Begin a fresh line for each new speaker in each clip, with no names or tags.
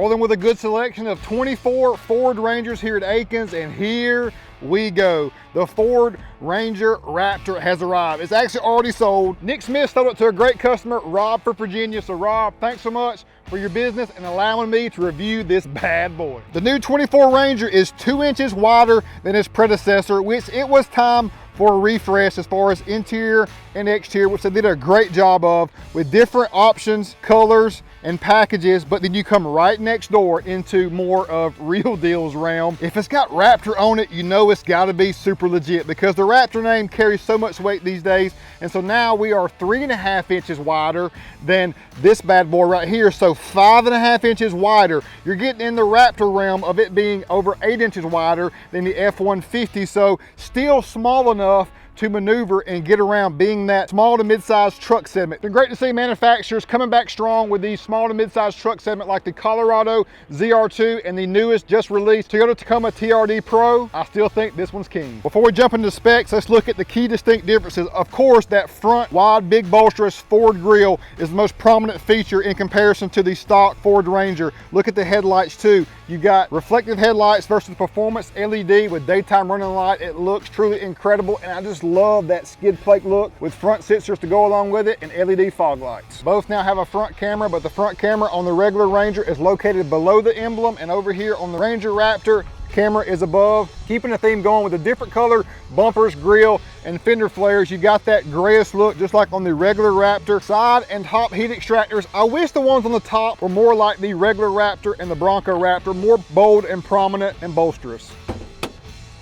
Rolling with a good selection of 24 Ford Rangers here at Akins, and here we go. The Ford Ranger Raptor has arrived. It's actually already sold. Nick Smith sold it to a great customer, Rob from Virginia. So Rob, thanks so much for your business and allowing me to review this bad boy. The new 24 Ranger is 2 inches wider than its predecessor, which it was time for a refresh as far as interior and exterior, which they did a great job of with different options, colors, and packages. But then you come right next door into more of Real Deal's realm. If it's got Raptor on it, you know it's got to be super legit, because the Raptor name carries so much weight these days. And so now we are 3.5 inches wider than this bad boy right here. So 5.5 inches wider. You're getting in the Raptor realm of it being over 8 inches wider than the F-150. So still small enough to maneuver and get around, being that small to mid-sized truck segment. It's been great to see manufacturers coming back strong with these small to mid-sized truck segment like the Colorado ZR2 and the newest just released Toyota Tacoma TRD Pro. I still think this one's king. Before we jump into specs, let's look at the key distinct differences. Of course, that front wide, big, bolsterous Ford grille is the most prominent feature in comparison to the stock Ford Ranger. Look at the headlights too. You got reflective headlights versus performance LED with daytime running light. It looks truly incredible, and I just love that skid plate look with front sensors to go along with it and LED fog lights. Both now have a front camera, but the front camera on the regular Ranger is located below the emblem, and over here on the Ranger Raptor, camera is above. Keeping the theme going with the different color bumpers, grille, and fender flares. You got that grayish look just like on the regular Raptor. Side and top heat extractors. I wish the ones on the top were more like the regular Raptor and the Bronco Raptor, more bold and prominent and bolsterous.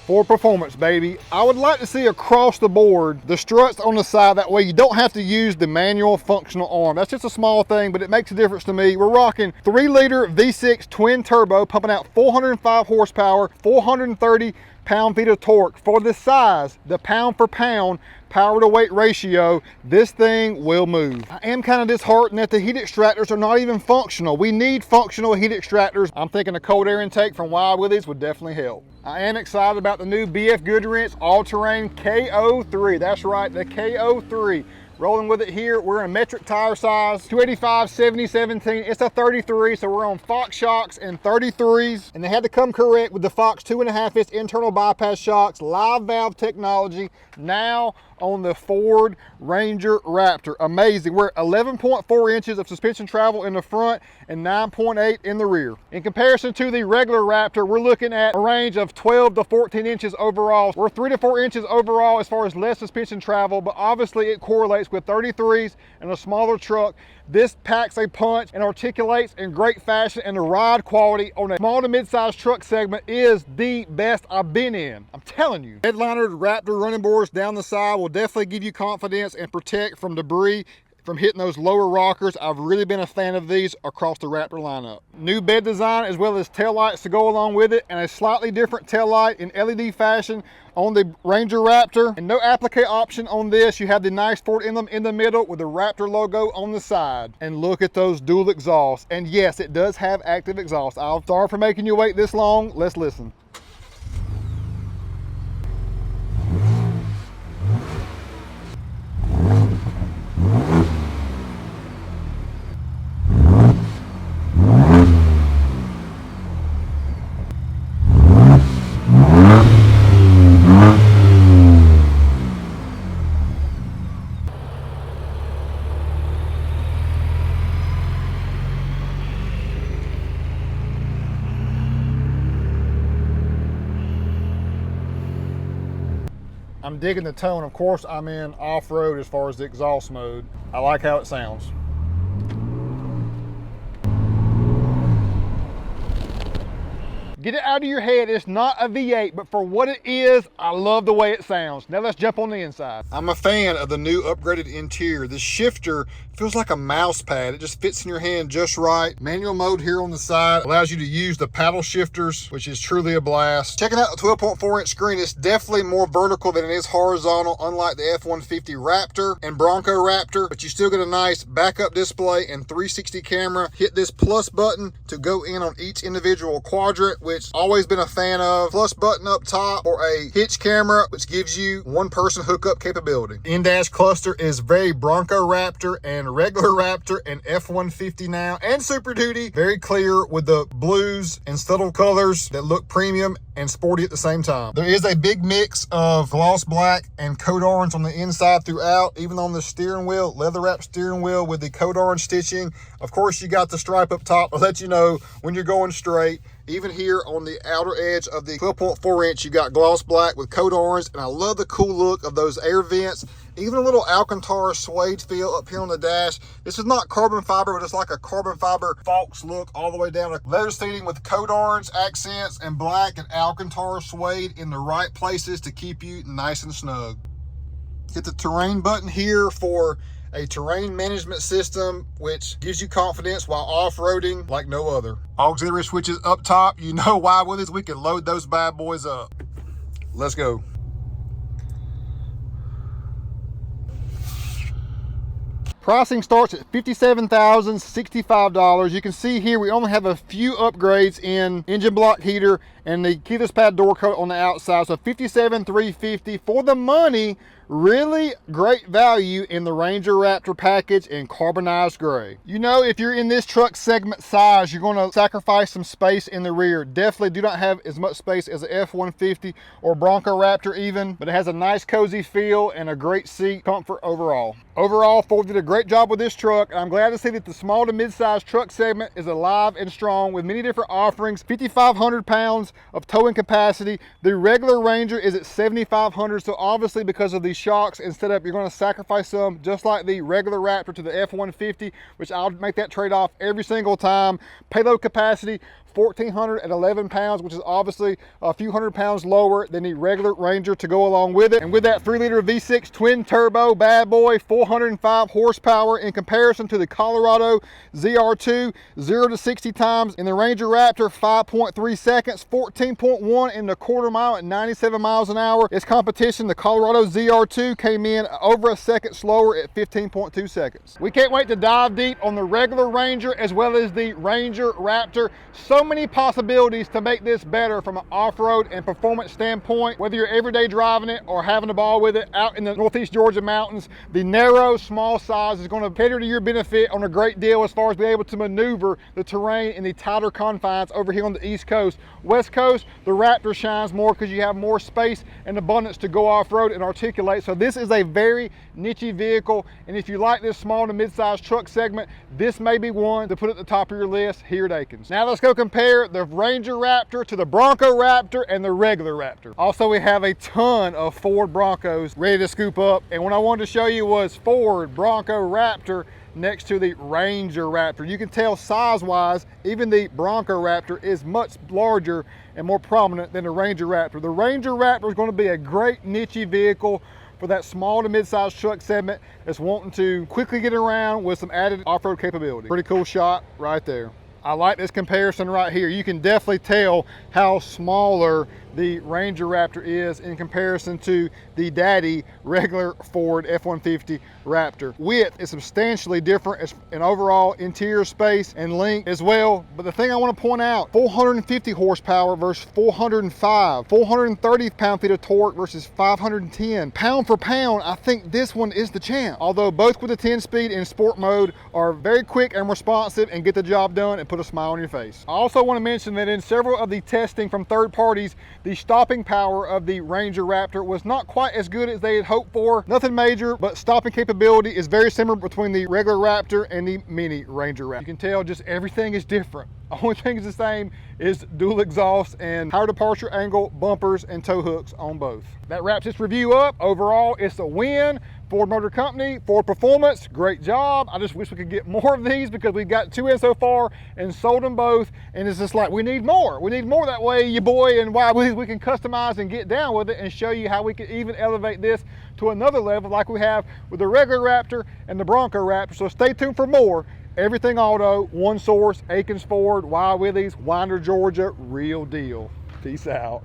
For performance, baby, I would like to see across the board the struts on the side. That way you don't have to use the manual functional arm. That's just a small thing, but it makes a difference to me. We're rocking 3-liter V6 twin turbo, pumping out 405 horsepower, 430 pound-feet of torque. For the size, the pound for pound power to weight ratio, this thing will move. I am kind of disheartened that the heat extractors are not even functional. We need functional heat extractors. I'm thinking a cold air intake from Wild Willies would definitely help. I am excited about the new BF Goodrich all-terrain KO3. That's right, the KO3. Rolling with it here, we're in metric tire size, 285, 70, 17. It's a 33, so we're on Fox shocks and 33s. And they had to come correct with the Fox 2.5-inch internal bypass shocks, live valve technology, now on the Ford Ranger Raptor. Amazing. We're 11.4 inches of suspension travel in the front and 9.8 in the rear. In comparison to the regular Raptor, we're looking at a range of 12 to 14 inches overall. We're 3 to 4 inches overall as far as less suspension travel, but obviously it correlates with 33s and a smaller truck. This packs a punch and articulates in great fashion, and the ride quality on a small to mid-sized truck segment is the best I've been in. I'm telling you. Headlinered Raptor running boards down the side will definitely give you confidence and protect from debris from hitting those lower rockers. I've really been a fan of these across the Raptor lineup. New bed design as well as taillights to go along with it, and a slightly different taillight in LED fashion on the Ranger Raptor. And no applique option on this. You have the nice Ford emblem in the middle with the Raptor logo on the side. And look at those dual exhausts. And yes, it does have active exhaust. I'm sorry for making you wait this long. Let's listen. I'm digging the tone. Of course, I'm in off-road as far as the exhaust mode. I like how it sounds. Get it out of your head, it's not a V8, but for what it is, I love the way it sounds. Now let's jump on the inside. I'm a fan of the new upgraded interior. The shifter feels like a mouse pad. It just fits in your hand just right. Manual mode here on the side allows you to use the paddle shifters, which is truly a blast. Checking out the 12.4-inch screen, it's definitely more vertical than it is horizontal, unlike the F-150 Raptor and Bronco Raptor, but you still get a nice backup display and 360 camera. Hit this plus button to go in on each individual quadrant, which always been a fan of, plus button up top or a hitch camera, which gives you one person hookup capability. In-dash cluster is very Bronco Raptor and regular Raptor and F-150 now, and Super Duty. Very clear with the blues and subtle colors that look premium and sporty at the same time. There is a big mix of gloss black and coat orange on the inside throughout, even on the steering wheel, leather wrap steering wheel with the coat orange stitching. Of course, you got the stripe up top to let you know when you're going straight. Even here on the outer edge of the 12.4 inch, you got gloss black with coat orange, and I love the cool look of those air vents. Even a little Alcantara suede feel up here on the dash. This is not carbon fiber, but it's like a carbon fiber Fox look all the way down. Leather seating with coat orange accents and black and Alcantara suede in the right places to keep you nice and snug. Hit the terrain button here for a terrain management system, which gives you confidence while off-roading like no other. Auxiliary switches up top. You know why with us, we can load those bad boys up. Let's go. Pricing starts at $57,065. You can see here we only have a few upgrades in engine block heater and the keyless pad door coat on the outside. So $57,350 for the money. Really great value in the Ranger Raptor package in carbonized gray. You know, if you're in this truck segment size, you're going to sacrifice some space in the rear. Definitely do not have as much space as the F-150 or Bronco Raptor even, but it has a nice cozy feel and a great seat comfort overall. Overall, Ford did a great job with this truck. I'm glad to see that the small to mid-size truck segment is alive and strong with many different offerings. 5,500 pounds of towing capacity. The regular Ranger is at 7,500, so obviously because of the shocks and setup, you're going to sacrifice some, just like the regular Raptor to the F-150, which I'll make that trade-off every single time. Payload capacity, 1,411 pounds, which is obviously a few hundred pounds lower than the regular Ranger to go along with it. And with that 3-liter V6 twin turbo bad boy, 405 horsepower in comparison to the Colorado ZR2, 0 to 60 times in the Ranger Raptor, 5.3 seconds, 14.1 in the quarter mile at 97 miles an hour. Its competition, the Colorado ZR2, came in over a second slower at 15.2 seconds. We can't wait to dive deep on the regular Ranger as well as the Ranger Raptor. So many possibilities to make this better from an off-road and performance standpoint, whether you're everyday driving it or having a ball with it out in the Northeast Georgia mountains. The narrow, small size is going to cater to your benefit on a great deal as far as being able to maneuver the terrain in the tighter confines over here on the East Coast. West Coast, the Raptor shines more because you have more space and abundance to go off-road and articulate. So this is a very niche vehicle, and if you like this small to mid-sized truck segment, this may be one to put at the top of your list here at Akins. Now let's go compare the Ranger Raptor to the Bronco Raptor and the regular Raptor. Also, we have a ton of Ford Broncos ready to scoop up, and what I wanted to show you was Ford Bronco Raptor next to the Ranger Raptor. You can tell size-wise, even the Bronco Raptor is much larger and more prominent than the Ranger Raptor. The Ranger Raptor is going to be a great niche vehicle for that small to mid-sized truck segment that's wanting to quickly get around with some added off-road capability. Pretty cool shot right there. I like this comparison right here. You can definitely tell how smaller the Ranger Raptor is in comparison to the daddy regular Ford F-150 Raptor. Width is substantially different in overall interior space and length as well. But the thing I want to point out, 450 horsepower versus 405, 430 pound-feet of torque versus 510. Pound for pound, I think this one is the champ. Although both with the 10-speed in sport mode are very quick and responsive and get the job done and put a smile on your face. I also want to mention that in several of the testing from third parties, the stopping power of the Ranger Raptor was not quite as good as they had hoped for. Nothing major, but stopping capability is very similar between the regular Raptor and the mini Ranger Raptor. You can tell just everything is different. The only thing is the same is dual exhaust and higher departure angle, bumpers, and tow hooks on both. That wraps this review up. Overall, it's a win. Ford Motor Company, Ford Performance, great job. I just wish we could get more of these because we've got 2 in so far and sold them both. And it's just like, we need more. We need more. That way, you boy and Wild Willies, we can customize and get down with it and show you how we can even elevate this to another level like we have with the regular Raptor and the Bronco Raptor. So stay tuned for more. Everything Auto, one source, Akins Ford, Wild Willies, Winder, Georgia, real deal. Peace out.